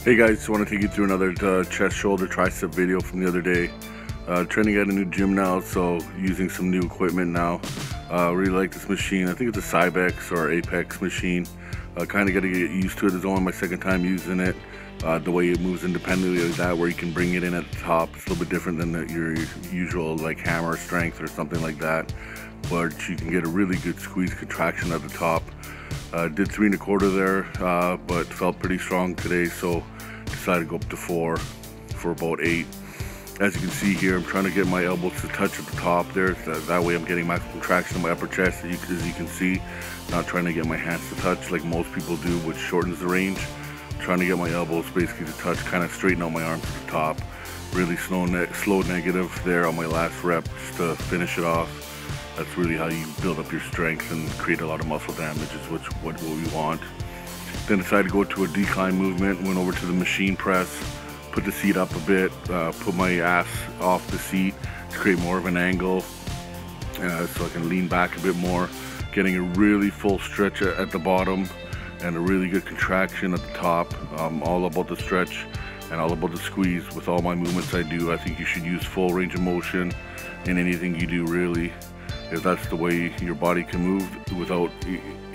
Hey guys, just want to take you through another chest, shoulder, tricep video from the other day. Training at a new gym now, so using some new equipment now. Really like this machine. I think it's a Cybex or Apex machine. Kind of got to get used to it. It's only my second time using it. The way it moves independently like that, where you can bring it in at the top, it's a little bit different than your usual like hammer strength or something like that. But you can get a really good squeeze contraction at the top. Did 3 1/4 there, but felt pretty strong today, so decided to go up to 4 for about 8. As you can see here, I'm trying to get my elbows to touch at the top there. That way I'm getting maximum contraction in my upper chest, as you can see. Not trying to get my hands to touch like most people do, which shortens the range. Trying to get my elbows basically to touch, kind of straighten out my arms at the top. Really slow negative there on my last rep just to finish it off. That's really how you build up your strength and create a lot of muscle damage, is what we want. Then decided to go to a decline movement, went over to the machine press, put the seat up a bit, put my ass off the seat to create more of an angle so I can lean back a bit more, getting a really full stretch at the bottom and a really good contraction at the top. All about the stretch and all about the squeeze with all my movements I do. I think you should use full range of motion in anything you do, really. If that's the way your body can move without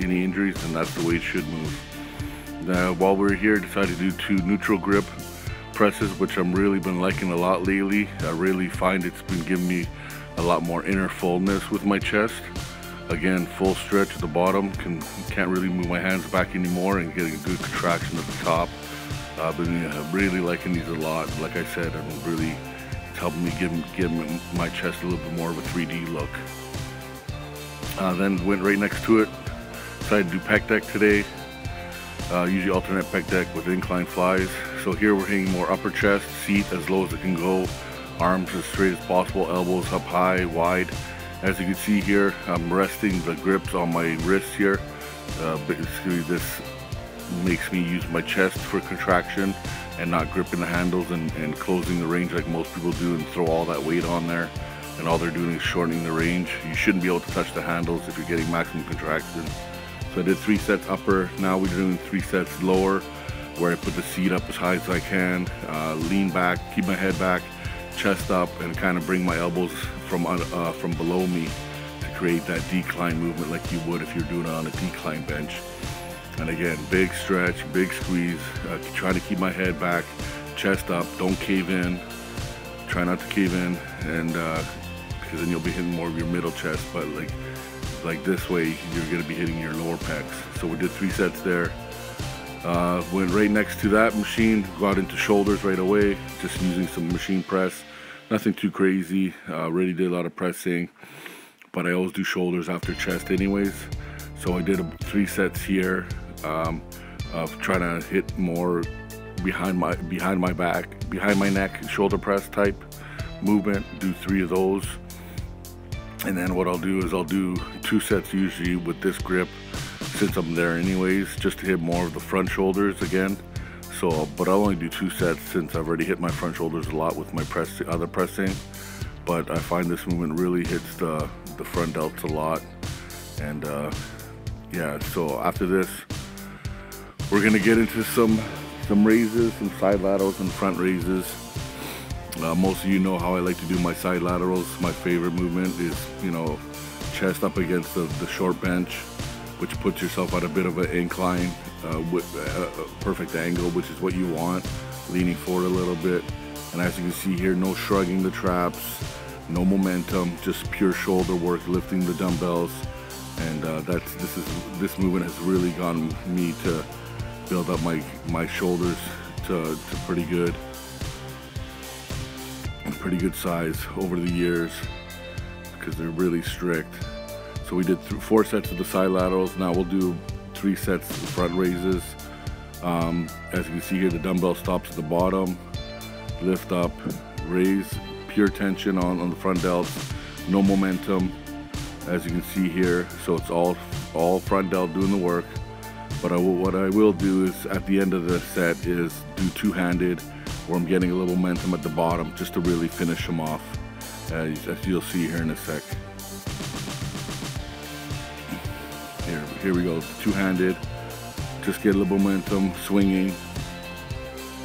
any injuries, then that's the way it should move. While we're here, decided to do 2 neutral grip presses, which I'm really been liking a lot lately. I really find it's been giving me a lot more inner fullness with my chest. Again, full stretch at the bottom, can't really move my hands back anymore, and getting a good contraction at the top. I've been really liking these a lot. Like I said, it's helping me give my chest a little bit more of a 3D look. Then went right next to it, decided to do pec deck today. Usually alternate pec deck with incline flies. So here we're hitting more upper chest, seat as low as it can go, arms as straight as possible, elbows up high, wide. As you can see here, I'm resting the grips on my wrists here. Basically this makes me use my chest for contraction and not gripping the handles and closing the range like most people do and throw all that weight on there. And all they're doing is shortening the range. You shouldn't be able to touch the handles if you're getting maximum contraction. So I did 3 sets upper. Now we're doing 3 sets lower, where I put the seat up as high as I can, lean back, keep my head back, chest up, and kind of bring my elbows from below me to create that decline movement like you would if you're doing it on a decline bench. And again, big stretch, big squeeze, trying to keep my head back, chest up, don't cave in. Try not to cave in, and because then you'll be hitting more of your middle chest, but like this way you're going to be hitting your lower pecs. So we did 3 sets there. Went right next to that machine, got into shoulders right away, just using some machine press. Nothing too crazy. Already did a lot of pressing, but I always do shoulders after chest anyways. So I did 3 sets here of trying to hit more behind my back, behind my neck, shoulder press type movement. Do 3 of those. And then what I'll do is I'll do 2 sets usually with this grip, since I'm there anyways, just to hit more of the front shoulders again. So, but I'll only do 2 sets since I've already hit my front shoulders a lot with my other pressing. But I find this movement really hits the front delts a lot. And yeah, so after this, we're gonna get into some raises, some side laterals and front raises. Most of you know how I like to do my side laterals. My favorite movement is, chest up against the short bench, which puts yourself at a bit of an incline with a perfect angle, which is what you want, leaning forward a little bit. And as you can see here, no shrugging the traps, no momentum, just pure shoulder work, lifting the dumbbells. And this movement has really gotten me to build up my shoulders to pretty good size over the years, because they're really strict. So we did 4 sets of the side laterals. Now we'll do 3 sets of front raises. As you can see here, the dumbbell stops at the bottom, lift up, raise, pure tension on the front delts, no momentum, as you can see here. So it's all front delt doing the work. But what I will do is at the end of the set is do 2-handed, where I'm getting a little momentum at the bottom just to really finish them off, as you'll see here in a sec. Here we go, 2-handed, just get a little momentum, swinging,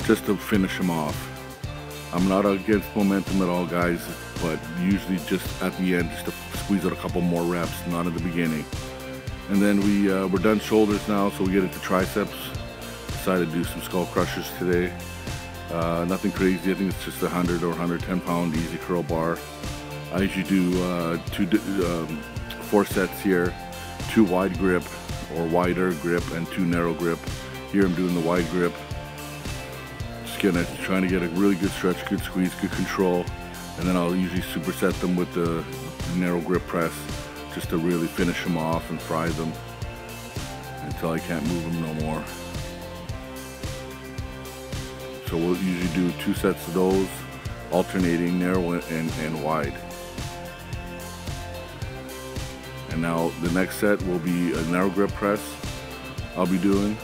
just to finish them off. I'm not against momentum at all, guys, but usually just at the end, just to squeeze out a couple more reps, not at the beginning. And then we're done shoulders now, so we get into triceps. Decided to do some skull crushers today. Nothing crazy. I think it's just 100 or 110 pound easy curl bar. I usually do 4 sets here, 2 wide grip or wider grip and 2 narrow grip. Here I'm doing the wide grip. Trying to get a really good stretch, good squeeze, good control, and then I'll usually superset them with the narrow grip press just to really finish them off and fry them until I can't move them no more. So we'll usually do 2 sets of those, alternating narrow and wide. And now the next set will be a narrow grip press I'll be doing.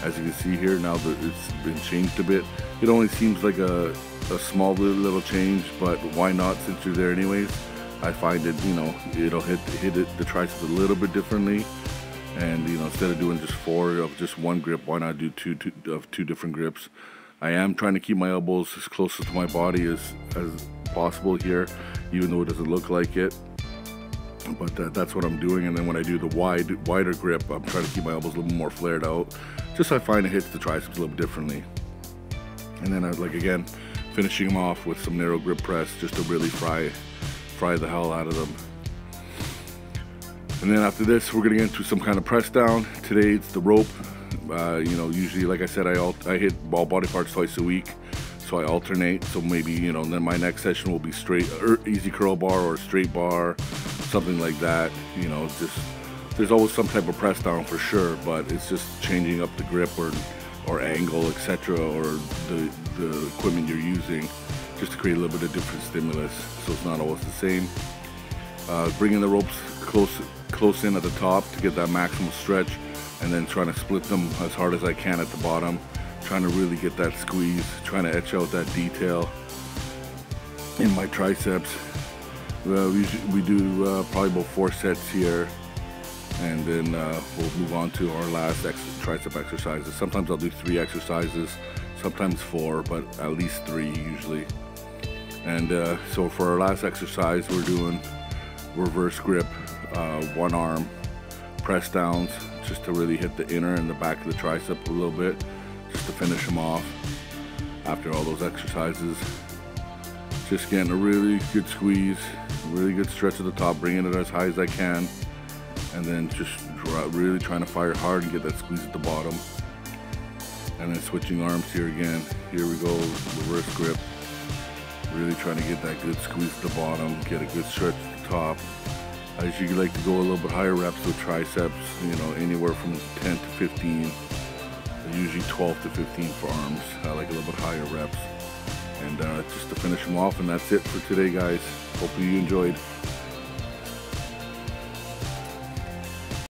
As you can see here, now that it's been changed a bit, it only seems like a small little change, but why not, since you're there anyways? I find it, you know, it'll hit the triceps a little bit differently, and you know, instead of doing just 4 of just 1 grip, why not do two different grips? I am trying to keep my elbows as close to my body as possible here, even though it doesn't look like it. But that's what I'm doing. And then when I do the wider grip, I'm trying to keep my elbows a little more flared out, just so I find it hits the triceps a little bit differently. And then again, finishing them off with some narrow grip press just to really fry the hell out of them. And then after this, we're gonna get into some kind of press down. Today it's the rope. You know, usually, like I said, I hit all body parts twice a week, so I alternate. So maybe, you know, then my next session will be straight easy curl bar or straight bar, something like that. You know, just there's always some type of press down for sure, but it's just changing up the grip or angle, etc., or the equipment you're using, just to create a little bit of different stimulus, so it's not always the same. Bringing the ropes close in at the top to get that maximal stretch, and then trying to split them as hard as I can at the bottom, trying to really get that squeeze, trying to etch out that detail in my triceps. We do probably about 4 sets here, and then we'll move on to our last tricep exercises. Sometimes I'll do 3 exercises, sometimes 4, but at least 3 usually. And so for our last exercise, we're doing reverse grip, 1 arm press downs, just to really hit the inner and the back of the tricep a little bit, just to finish them off after all those exercises. Just getting a really good squeeze, really good stretch at the top, bringing it as high as I can, and then just really trying to fire hard and get that squeeze at the bottom. And then switching arms here again. Here we go, reverse grip. Really trying to get that good squeeze at the bottom, get a good stretch at the top. I usually like to go a little bit higher reps with triceps, you know, anywhere from 10 to 15. Usually 12 to 15 for arms. I like a little bit higher reps. And just to finish them off, and that's it for today, guys. Hopefully you enjoyed.